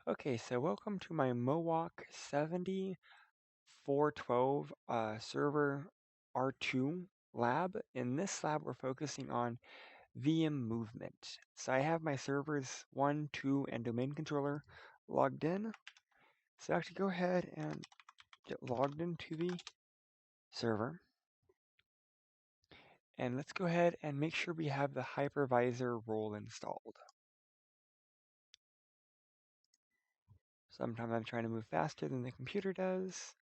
Okay, so welcome to my MOAC 7412 server R2 lab. In this lab, we're focusing on VM movement. So I have my servers 1, 2, and domain controller logged in. So actually go ahead and get logged into the server. And let's go ahead and make sure we have the hypervisor role installed. Sometimes I'm trying to move faster than the computer does.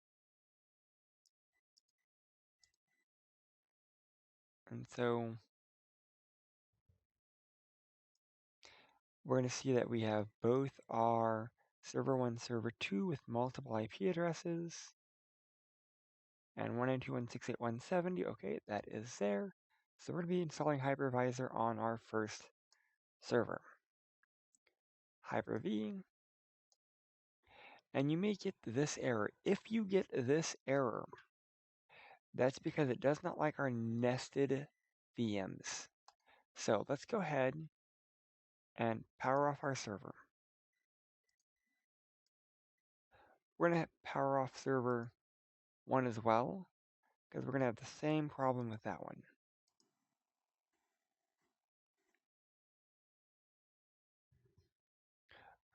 And so we're going to see that we have both our server 1, server 2 with multiple IP addresses, and 192.168.170. Okay, that is there. So we're going to be installing hypervisor on our first server. Hyper-V, and you may get this error. If you get this error, that's because it does not like our nested VMs. So let's go ahead and power off our server. We're going to power off server 1 as well, because we're going to have the same problem with that one.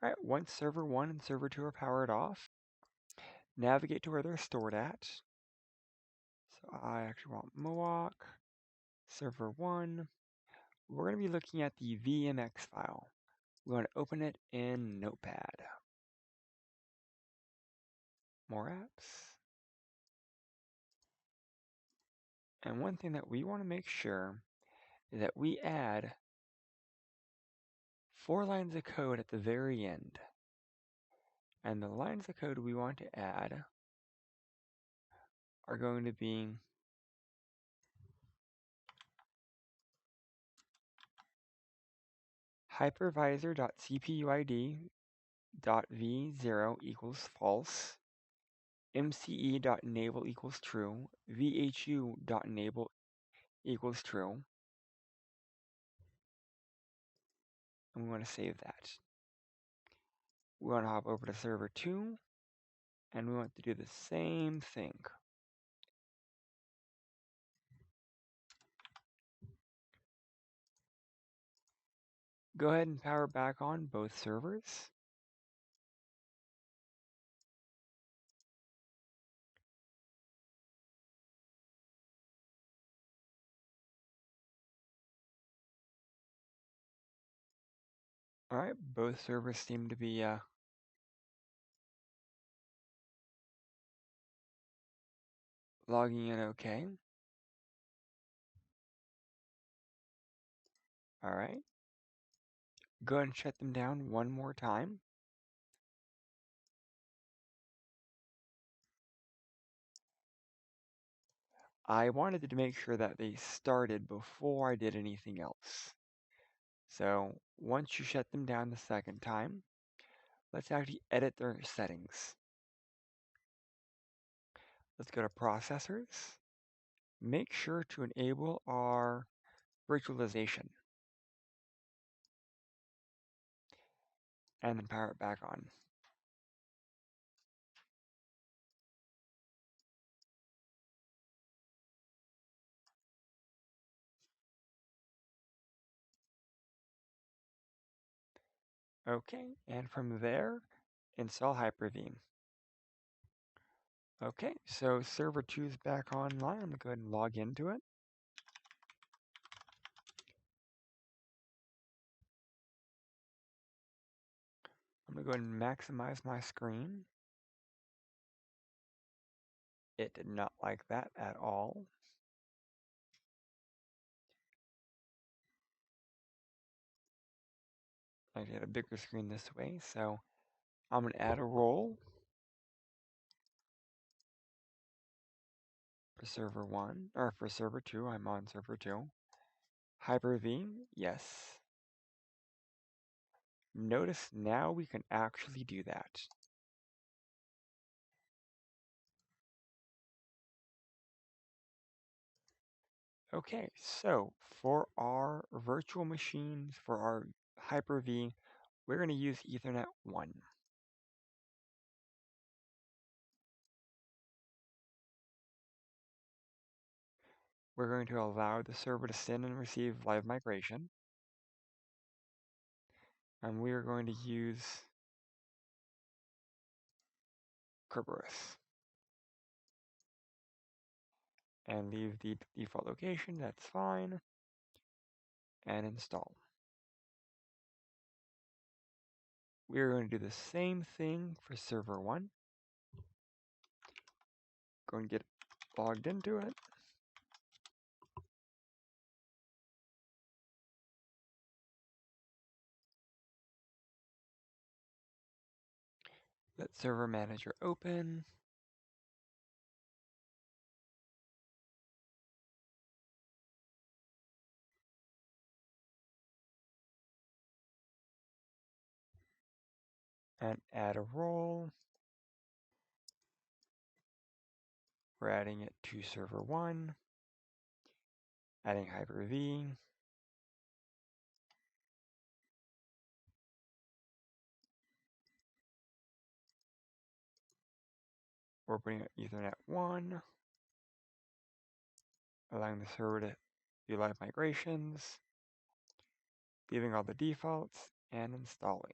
All right, once server 1 and server 2 are powered off, navigate to where they're stored at. So I actually want MOAC, server 1. We're going to be looking at the VMX file. We want to open it in Notepad. More apps. And one thing that we want to make sure is that we add 4 lines of code at the very end. And the lines of code we want to add are going to be hypervisor.cpuid.v0 equals false, mce.enable equals true, vhu.enable equals true, and we want to save that. We want to hop over to server 2, and we want to do the same thing. Go ahead and power back on both servers. All right, both servers seem to be logging in okay. All right. Go ahead and shut them down one more time. I wanted to make sure that they started before I did anything else. So once you shut them down the second time, let's actually edit their settings. Let's go to processors. Make sure to enable our virtualization. And then power it back on. Okay, and from there, install Hyper-V. Okay, so server 2 is back online. I'm going to go ahead and log into it. I'm going to go ahead and maximize my screen. It did not like that at all. I get a bigger screen this way, so I'm going to add a role for server 1, or for server 2. I'm on server 2. Hyper-V, yes. Notice now we can actually do that. Okay, so for our virtual machines, for our Hyper-V, we're going to use Ethernet 1. We're going to allow the server to send and receive live migration. And we are going to use Kerberos and leave the default location. That's fine. And install. We're going to do the same thing for server 1. Go and get logged into it. Let server manager open. And add a role. We're adding it to server 1. Adding Hyper-V. We're putting it Ethernet 1. Allowing the server to do live migrations. Leaving all the defaults and installing.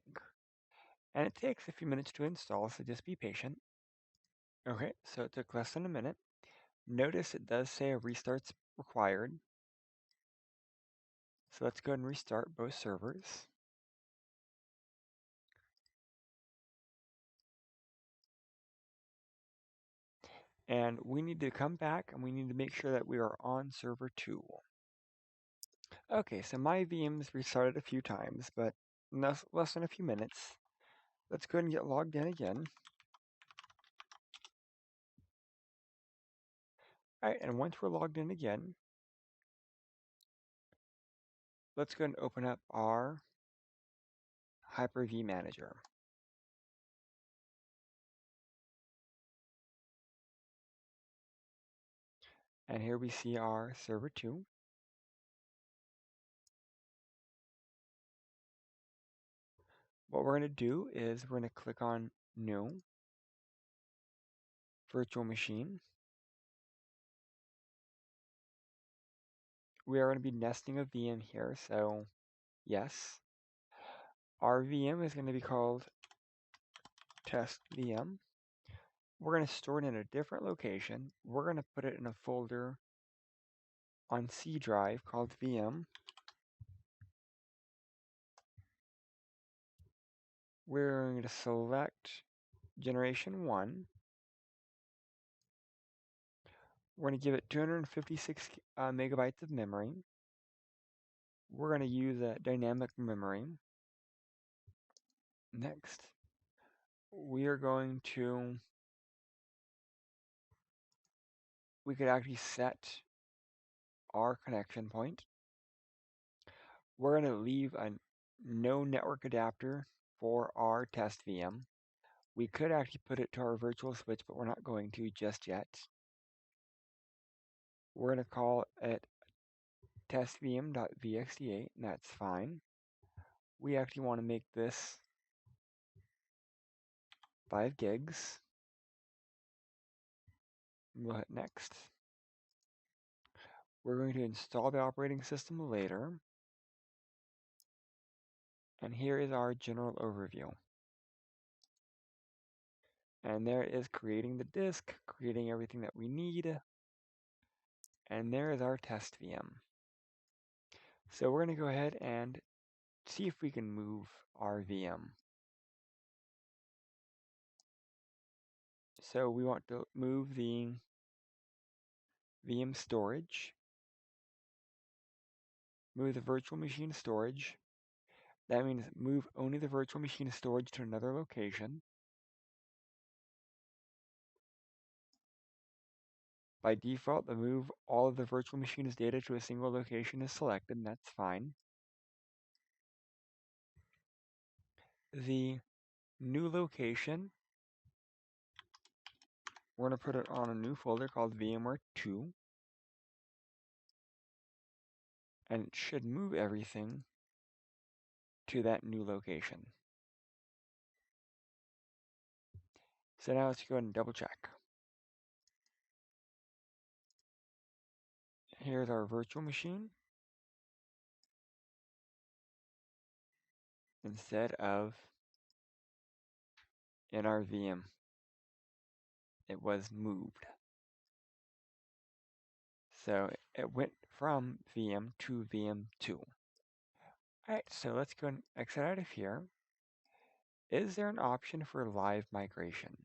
And it takes a few minutes to install, so just be patient. Okay, so it took less than a minute. Notice it does say a restart's required. So let's go ahead and restart both servers. And we need to come back and we need to make sure that we are on server 2. Okay, so my VM's restarted a few times, but less than a few minutes. Let's go ahead and get logged in again. All right, and once we're logged in again, let's go ahead and open up our Hyper-V Manager. And here we see our server 2. What we're going to do is we're going to click on New, Virtual Machine. We are going to be nesting a VM here, so yes. Our VM is going to be called Test VM. We're going to store it in a different location. We're going to put it in a folder on C drive called VM. We're going to select generation 1. We're going to give it 256 megabytes of memory. We're going to use a dynamic memory. Next, we are going to, we could actually set our connection point. We're going to leave a no network adapter for our test VM. We could actually put it to our virtual switch, but we're not going to just yet. We're going to call it testvm.vxd8, and that's fine. We actually want to make this 5 gigs. We'll hit next. We're going to install the operating system later. And here is our general overview. And there is creating the disk, creating everything that we need. And there is our test VM. So we're going to go ahead and see if we can move our VM. So we want to move the VM storage, move the virtual machine storage. That means move only the virtual machine storage to another location. By default, the move all of the virtual machine's data to a single location is selected, and that's fine. The new location, we're going to put it on a new folder called VMware 2. And it should move everything to that new location. So now let's go ahead and double check. Here's our virtual machine instead of in our VM. It was moved. So it went from VM to VM2. Alright, so let's go and exit out of here. Is there an option for live migration?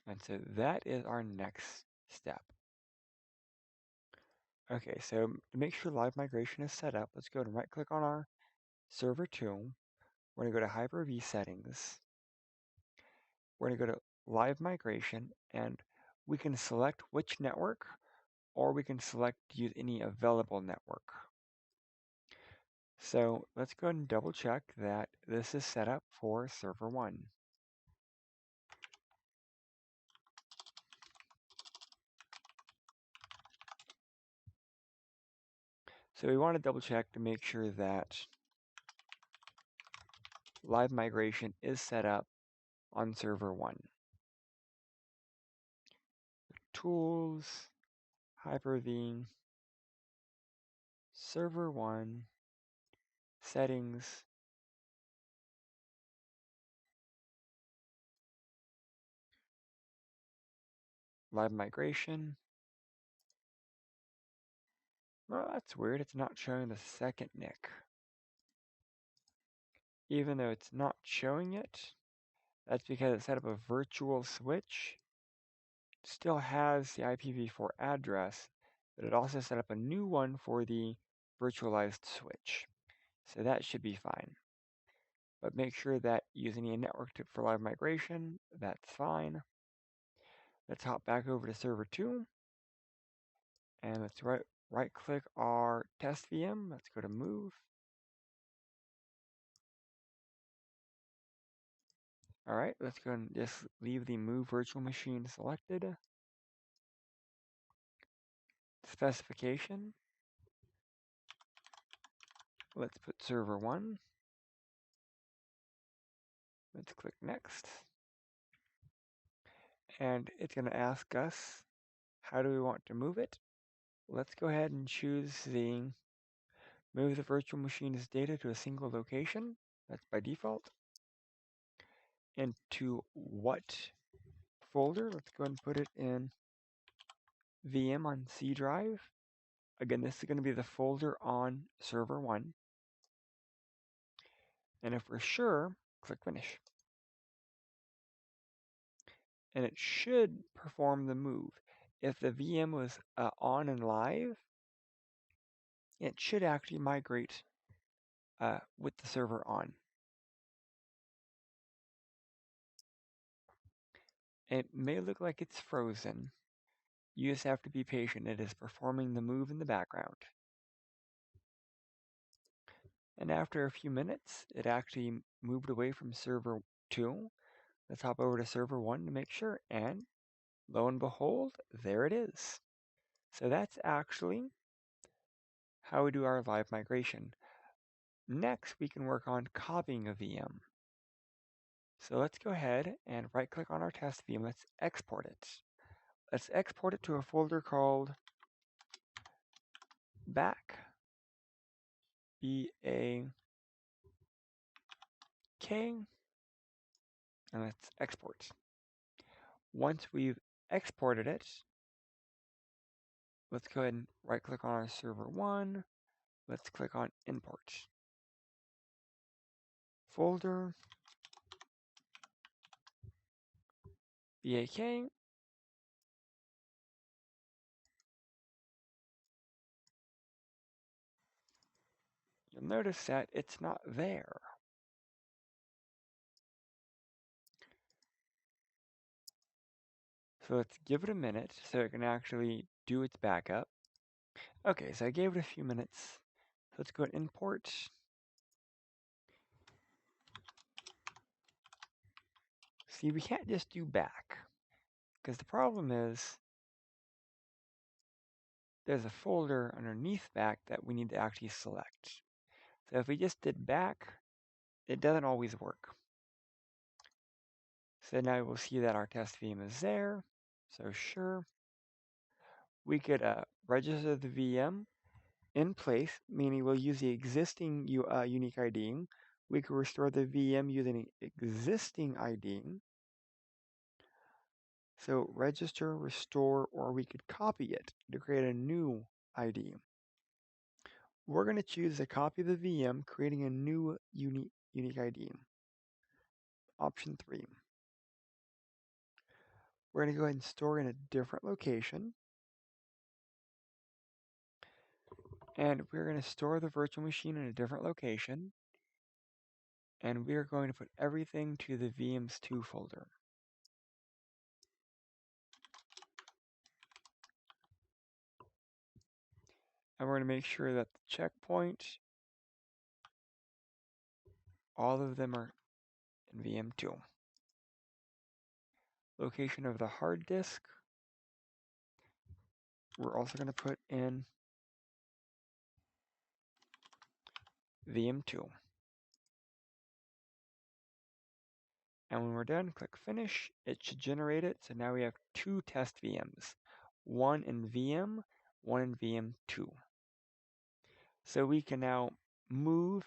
And so that is our next step. Okay, so to make sure live migration is set up, let's go and right click on our server 2. We're going to go to Hyper-V settings. We're going to go to live migration, and we can select which network, or we can select to use any available network. So let's go ahead and double check that this is set up for server 1. So we want to double check to make sure that live migration is set up on server 1. Tools, Hyper-V, server 1, settings, live migration. Well, that's weird. It's not showing the second NIC. Even though it's not showing it, that's because it set up a virtual switch. It still has the IPv4 address, but it also set up a new one for the virtualized switch. So that should be fine. But make sure that using a network for live migration, that's fine. Let's hop back over to server 2. And let's right click our test VM. Let's go to move. All right, let's go and just leave the move virtual machine selected. Specification. Let's put server 1. Let's click next. And it's going to ask us, how do we want to move it? Let's go ahead and choose the move the virtual machine's data to a single location. That's by default. Into what folder? Let's go ahead and put it in VM on C drive. Again, this is going to be the folder on server 1. And if we're sure, click finish. And it should perform the move. If the VM was on and live, it should actually migrate with the server on. It may look like it's frozen. You just have to be patient. It is performing the move in the background. And after a few minutes, it actually moved away from server 2. Let's hop over to server 1 to make sure. And lo and behold, there it is. So that's actually how we do our live migration. Next, we can work on copying a VM. So let's go ahead and right click on our test VM. Let's export it. Let's export it to a folder called back, B-A-K, and let's export. Once we've exported it, let's go ahead and right click on our server 1. Let's click on import. Folder, BAK. You'll notice that it's not there. So let's give it a minute so it can actually do its backup. Okay, so I gave it a few minutes. So let's go and import. See, we can't just do back, because the problem is there's a folder underneath back that we need to actually select. So if we just did back, it doesn't always work. So now we'll see that our test VM is there. So sure. We could register the VM in place, meaning we'll use the existing unique ID. We could restore the VM using an existing ID. So register, restore, or we could copy it to create a new ID. We're going to choose to copy the VM, creating a new unique ID. Option 3. We're going to go ahead and store in a different location. And we're going to store the virtual machine in a different location. And we are going to put everything to the VMs2 folder. And we're going to make sure that the checkpoint, all of them are in VM2. Location of the hard disk, we're also going to put in VM2. And when we're done, click Finish. It should generate it. So now we have 2 test VMs, one in VM, one in VM2. So we can now move,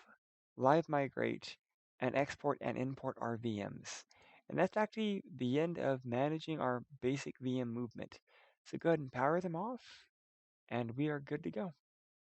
live migrate, and export and import our VMs. And that's actually the end of managing our basic VM movement. So go ahead and power them off, and we are good to go.